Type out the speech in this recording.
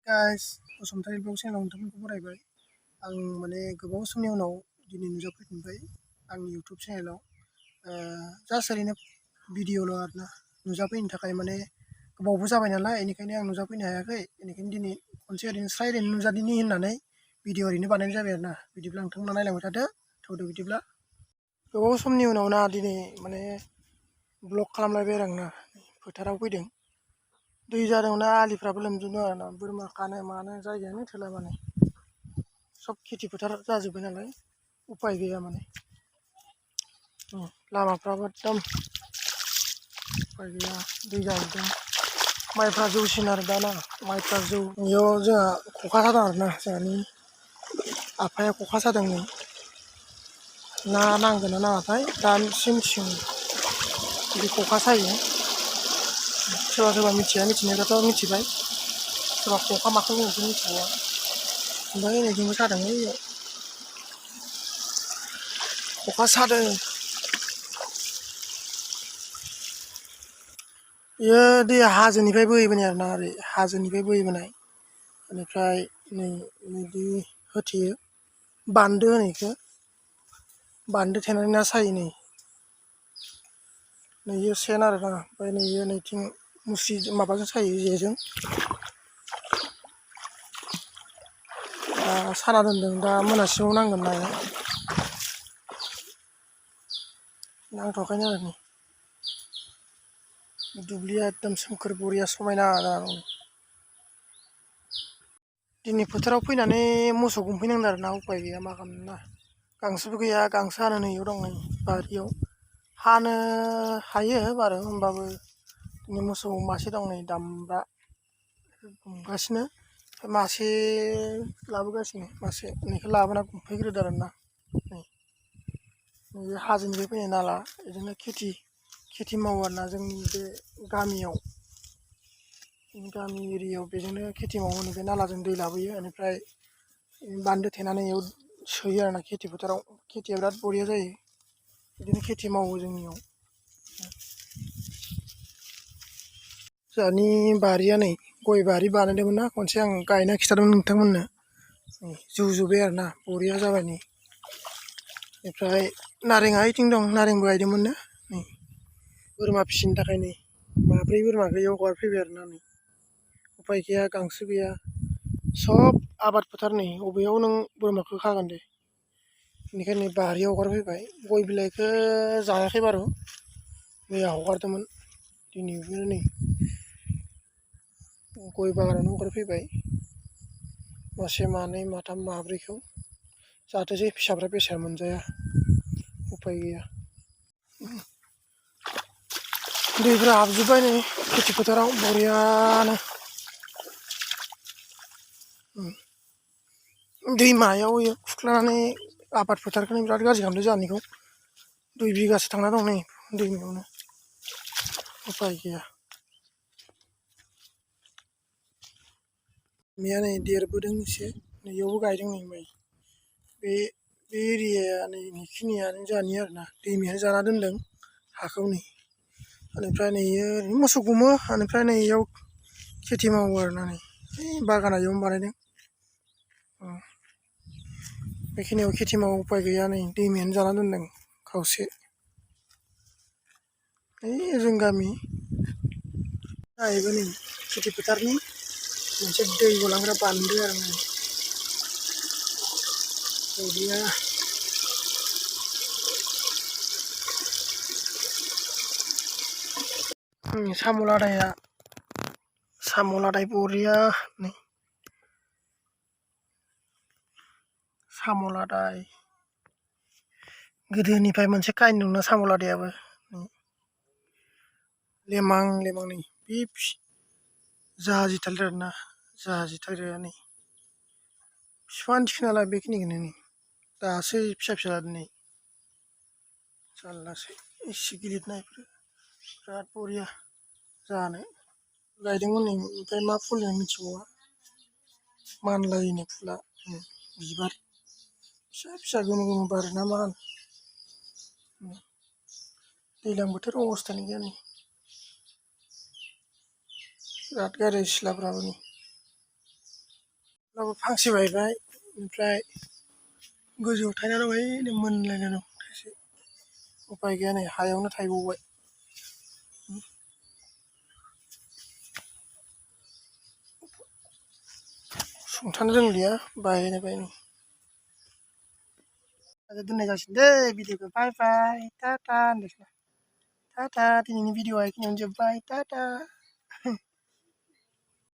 Guys Basumatary blog चेनेलाव नोंथांमोनखौ बरायबाय। आं माने गोबाव समनि उनाव दिनै नुजाफैफिनबाय आंनि इउटुब चेनेलाव। जास्ट ओरैनो भिडिअ'ल' आरोना नुजाफैनो थाखाय माने गोबावबो जाबाय नालाय बेनिखायनो आं नुजाफैनो हायाखै। बेनिखायनो दिनै खनसे ओरैनो स्राय ओरैनो नुजादिनि होननानै भिडिअ' ओरैनो बानायनाय जाबाय आरोना। बिदिब्ला नोंथांमोना नायलांबाय थादो। थौदो बिदिब्ला। गोबाव समनि उनाव ना दिनै माने ब्लग खालामलायबाय आरो आंना फोथाराव फैदों। दै जादोंना आलिफ्राबो लोमजोबदों आरोना बोरमा खानो मानो जायगायानो थोला माने सब खेथि फोथार जाजोब्बाय नालाय उपाय गैया माने लामाफ्राबो एकदम उपाय गैया दै जाजोबदों। माइफ्रा जौसिन आरो दाना माइफ्रा जौ बेयाव जोंहा खखा सादों आरोना जोंहानि आफाया खखा सादों नै ना नांगोन ना नाङाथाय दासिमसिम बिदि खखा सायो। सोरबा सोरबा मिथिया मिथिनायफ्राथ' मिथिबाय सोरबा खखा माखौ बुङो बेखौ मिथिबावा। ओमफ्राय ओरैजोंबो सादों बैयाव खखा सादों। बेयो दैया हाजोनिफ्राय बोहैबोनाय आरोना ओरै हाजोनिफ्राय बोहैबोनाय बेनिफ्राय नै बिदि होथेयो बान्दो होनो बेखौ बान्दो थेनानै ना सायो नै नैयो सेन आरोना ओमफ्राय नैयो नैथिं मुस्रि माबाजों सायो जेजों साना दोनदों दा मोनासिमाव नांगोन नाया नांथ'वाखैनो आरो नै दुब्लिया एकदम सोमखोर बरिया समायना जाना दं। दिनै फोथाराव फैनानै मोसौ गुमफैनांदों आरोना उपाय गैया मा खालामनो ना गांसोबो गैया गांसो हानो नैयाव दं नै बारियाव हानो हायो बारु होमबाबो दिनै मोसौ मासे दं नै दामब्रा गुमगासिनो मासे लाबोगासिनो मासे बेखौ लाबोना गुमफैग्रोदो आरोना नै हाजोनिफ्राय फैनाय नाला बिदिनो खेथि मावो आरोना जोंनि बे गामियाव गामि एरियायाव बेजोंनो खेथि मावो बे नालाजों दै लाबोयो बेनिफ्राय बान्दो थेनानै बेयाव सोयो आरोना खेथि फोथाराव खेथिया बिराद बरिया जायो। बिदिनो खेथि मावो जोंनियाव जोंहानि बारिया नै गय बारि बानायदोंमोन ना खनसे आं गायना खिन्थादोंमोन नोंथांमोननो जुजोब्बाय आरोना बरिया जाबाय नै ओमफ्राय नारेंआ ओइथिं दं नारेंबो गायदोंमोननो नै बोरमा फिसिनो थाखाय नै माब्रै बोरमाखौ बेयाव हगारफैबाय आरोना नै उपाय गैया गांसो गैया सब आबाद फोथार नै बबेयाव नों बोरमाखौ खागोन दे बेनिखायनो बारियाव हगारफैबाय गय बिलाइखौ जायाखै बारु मैया हगारदोंमोन दिनैबो नै गय बागानावनो हगारफैबाय मासे मानै माथाम माब्रैखौ जाहाथे जे फिसाफ्रा बेसाद मोनजाया उपाय गैया। दैफ्रा हाबजोब्बाय नै खेथि फोथाराव बरियानो दैमायाव खुरख्लानानै आबाद फोथारखौनो बिराद गाज्रि खालामदों जोंहानिखौ 2 बिगासो थांना दं नै दैमायावनो उपाय गैया। मैया नै देरबोदों एसे नैयावबो गायदों नै माइ बे एरियाया नै बेखिनियानो जोंहानि आरोना दैमायानो जाना दोनदों हाखौ नै बेनिफ्राय नैयो ओरैनो मोसौ गुमो बेनिफ्राय नैयाव खेथि मावो आरोना नै बागाना बेयावनो बानायदों बेखिनियाव खेथि मावो उपाय गैया नै दैमायानो जाना दोनदों खावसे जों गामि जाहैबाय नै खेथि फोथारनि मोनसे दै गलांग्रा बान्दो आरो ना बरिया साम' लादाय बरिया नै साम' लादाय गोदोनिफ्राय मोनसे काहिनि दंना साम' लादायाबो लेमां नै बे जाहाजिथारदों आरोना जाहाजिथारदों नै बिफाङानो थिखोना लायो बेखिनिखौनो नै दासो फिसा जादों नै जारलासो एसे गिलिर ना बेफोरो बिराद बरिया जानो गायदोंमोन नै ओमफ्राय मा फुल मिथिबावा मानलायोनो फुला बिबार फिसा फिसा गोमो गोमो बारो ना मा होनो दैज्लां बोथोर अबस्थायानो गैया नै बिराद गाज्रि सिथ्लाफ्राबो नै थाइजौफ्राबो फांसे बायबाय ओमफ्राय गोजौआव थायना दं ओइनै मोनलायना दं थाइसे उपाय गैया नै हायावनो थायबावबाय सुंथानो रोंलिया बायबाय नै आरो दोननाय जासिगोन दे भिडिअखौ बाय बाय टाटा होनदोंसै टाटा दिनैनि भिडिअआ बेखिनियावनो जोब्बाय टाटा